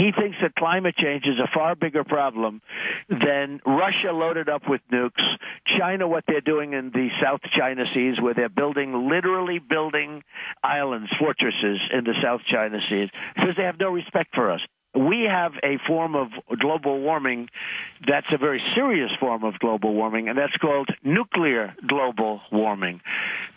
He thinks that climate change is a far bigger problem than Russia loaded up with nukes, China, what they're doing in the South China Seas, where they're literally building islands, fortresses in the South China Seas, because they have no respect for us. We have a form of global warming that's a very serious form of global warming, and that's called nuclear global warming.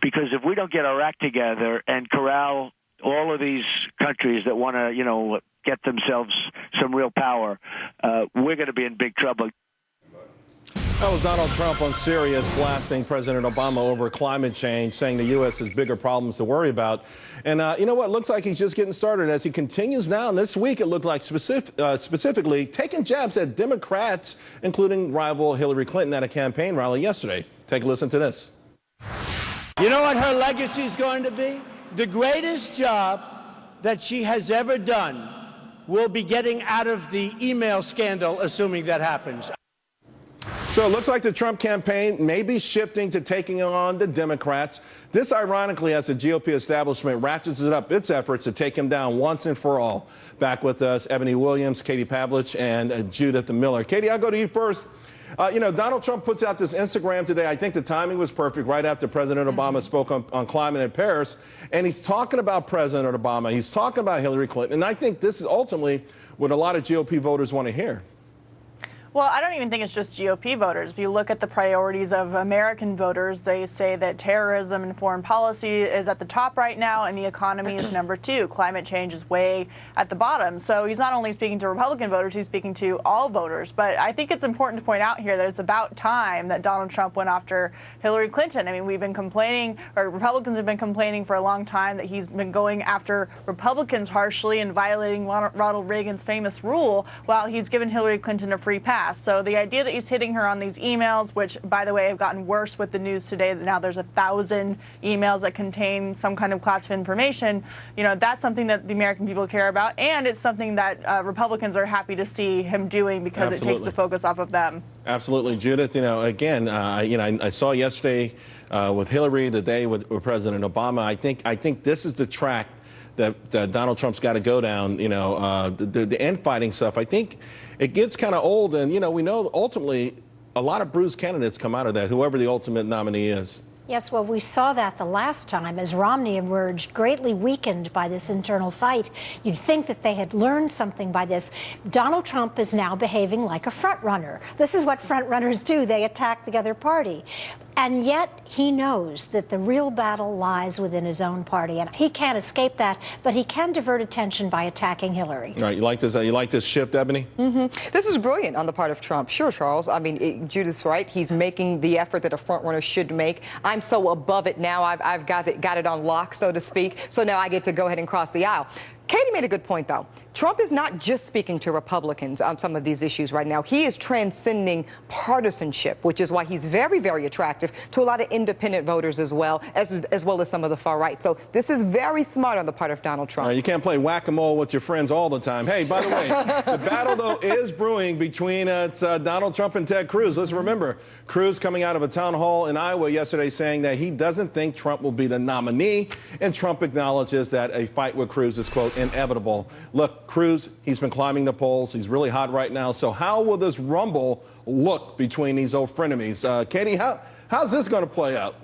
Because if we don't get our act together and corral all of these countries that want to, get themselves some real power, we're going to be in big trouble. That was Donald Trump on Sirius blasting President Obama over climate change, saying the U.S. has bigger problems to worry about. And you know what? Looks like he's just getting started as he continues now. And this week, it looked like specifically taking jabs at Democrats, including rival Hillary Clinton at a campaign rally yesterday. Take a listen to this. You know what her legacy is going to be? The greatest job that she has ever done will be getting out of the email scandal, assuming that happens. So it looks like the Trump campaign may be shifting to taking on the Democrats. This, ironically, as the GOP establishment ratchets up its efforts to take him down once and for all. Back with us, Ebony Williams, Katie Pavlich, and Judith Miller. Katie, I'll go to you first. Donald Trump puts out this Instagram today. I think the timing was perfect right after President Obama spoke on climate in Paris. And he's talking about President Obama. He's talking about Hillary Clinton. And I think this is ultimately what a lot of GOP voters want to hear. Well, I don't even think it's just GOP voters. If you look at the priorities of American voters, they say that terrorism and foreign policy is at the top right now, and the economy is number 2. Climate change is way at the bottom. So he's not only speaking to Republican voters, he's speaking to all voters. But I think it's important to point out here that it's about time that Donald Trump went after Hillary Clinton. I mean, we've been complaining, or Republicans have been complaining for a long time that he's been going after Republicans harshly and violating Ronald Reagan's famous rule while he's given Hillary Clinton a free pass. So the idea that he's hitting her on these emails, which, by the way, have gotten worse with the news today, that now there's 1,000 emails that contain some kind of classified information, that's something that the American people care about. And it's something that Republicans are happy to see him doing because Absolutely. It takes the focus off of them. Absolutely. Judith, again, I saw yesterday with Hillary, the day with President Obama. I think this is the track that Donald Trump's got to go down, the infighting stuff. I think it gets kind of old, and, we know ultimately a lot of bruised candidates come out of that, whoever the ultimate nominee is. Yes, well, we saw that the last time as Romney emerged greatly weakened by this internal fight. You'd think that they had learned something by this. Donald Trump is now behaving like a front-runner. This is what front-runners do. They attack the other party. And yet he knows that the real battle lies within his own party. And he can't escape that, but he can divert attention by attacking Hillary. All right, you like this shift, Ebony? Mm-hmm. This is brilliant on the part of Trump. Sure, Charles. I mean, Judith's right. He's making the effort that a front-runner should make. I'm so above it now. I've got it on lock, so to speak. So now I get to go ahead and cross the aisle. Katie made a good point, though. Trump is not just speaking to Republicans on some of these issues right now. He is transcending partisanship, which is why he's very, very attractive to a lot of independent voters as well as some of the far right. So this is very smart on the part of Donald Trump. You can't play whack-a-mole with your friends all the time. Hey, by the way, the battle, though, is brewing between Donald Trump and Ted Cruz. Let's remember, Cruz coming out of a town hall in Iowa yesterday saying that he doesn't think Trump will be the nominee, and Trump acknowledges that a fight with Cruz is, quote, inevitable. Look, Cruz, he's been climbing the polls. He's really hot right now. So how will this rumble look between these old frenemies? Katie, how's this going to play out?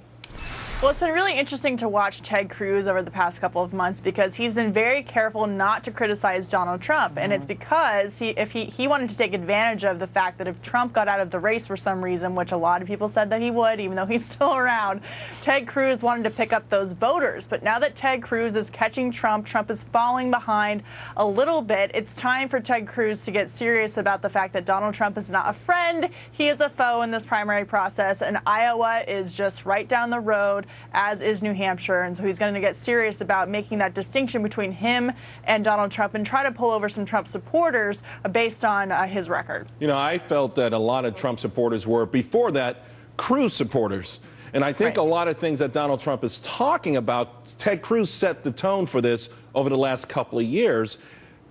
Well, it's been really interesting to watch Ted Cruz over the past couple of months because he's been very careful not to criticize Donald Trump. And it's because he wanted to take advantage of the fact that if Trump got out of the race for some reason, which a lot of people said that he would, even though he's still around, Ted Cruz wanted to pick up those voters. But now that Ted Cruz is catching Trump, Trump is falling behind a little bit. It's time for Ted Cruz to get serious about the fact that Donald Trump is not a friend. He is a foe in this primary process. And Iowa is just right down the road, as is New Hampshire. And so he's going to get serious about making that distinction between him and Donald Trump and try to pull over some Trump supporters based on his record. I felt that a lot of Trump supporters were, before that, Cruz supporters. And I think a lot of things that Donald Trump is talking about, Ted Cruz set the tone for this over the last couple of years,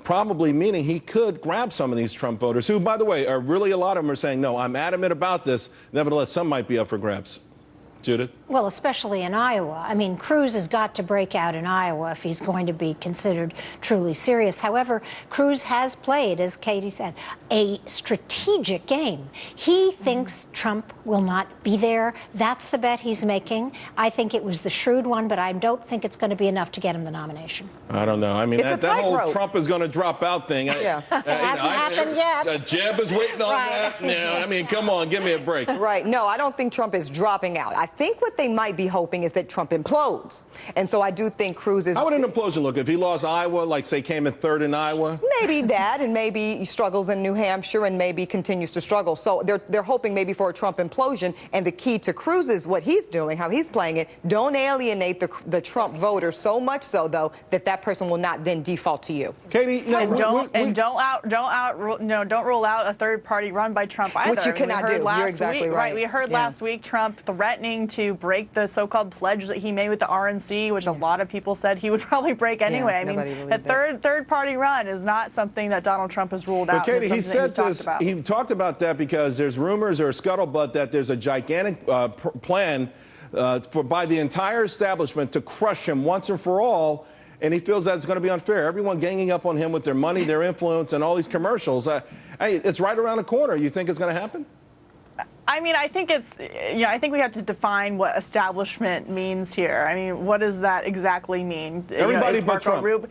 probably meaning he could grab some of these Trump voters who, by the way, are really, a lot of them are saying, no, I'm adamant about this. Nevertheless, some might be up for grabs. Judith? Well, especially in Iowa. I mean, Cruz has got to break out in Iowa if he's going to be considered truly serious. However, Cruz has played, as Katie said, a strategic game. He thinks Trump will not be there. That's the bet he's making. I think it was the shrewd one, but I don't think it's going to be enough to get him the nomination. I don't know. I mean, that whole rope. Trump is going to drop out thing. Yeah. It hasn't happened yet. Jeb is waiting on Right. that. Yeah, I mean, come on, give me a break. Right. No, I don't think Trump is dropping out. I think what they might be hoping is that Trump implodes. And so I do think Cruz is... How would an implosion look if he lost Iowa, like, say, came in third in Iowa? Maybe that, and maybe he struggles in New Hampshire and maybe continues to struggle. So they're hoping maybe for a Trump implosion. And the key to Cruz is what he's doing, how he's playing it. Don't alienate the Trump voter so much so, though, that that person will not then default to you. Katie, no, don't rule out a third-party run by Trump either. Which you cannot do. You're exactly right. We heard last week Trump threatening to break the so-called pledge that he made with the RNC, which a lot of people said he would probably break anyway. I mean, a third-party run is not something that Donald Trump has ruled out. But Katie, he said this. He talked about that because there's rumors or scuttlebutt that there's a gigantic plan by the entire establishment to crush him once and for all. And he feels that it's going to be unfair. Everyone ganging up on him with their money, their influence, and all these commercials. Hey, it's right around the corner. You think it's going to happen? I mean, I think I think we have to define what establishment means here. I mean, what does that exactly mean? Everybody but Trump. Right.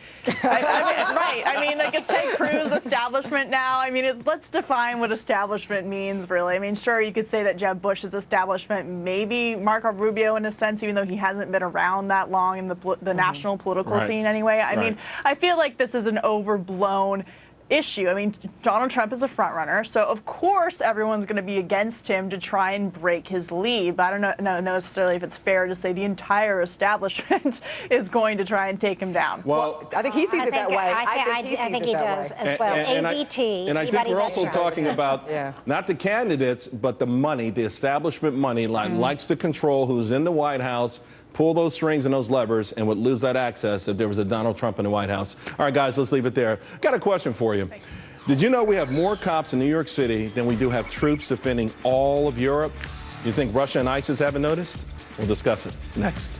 I mean, like, it's take Cruz establishment now. I mean, let's define what establishment means, really. I mean, sure, you could say that Jeb Bush is establishment. Maybe Marco Rubio, in a sense, even though he hasn't been around that long in the national political scene anyway. I mean, I feel like this is an overblown issue. I mean, Donald Trump is a front runner, so of course everyone's going to be against him to try and break his lead. But I don't know necessarily if it's fair to say the entire establishment is going to try and take him down. Well, I think he sees it that way. I think he does as well. ABT. And I think we're also talking about not the candidates, but the money, the establishment money, likes to control who's in the White House, pull those strings and those levers, and would lose that access if there was a Donald Trump in the White House. All right, guys, let's leave it there. Got a question for you. Did you know we have more cops in New York City than we do have troops defending all of Europe? You think Russia and ISIS haven't noticed? We'll discuss it next.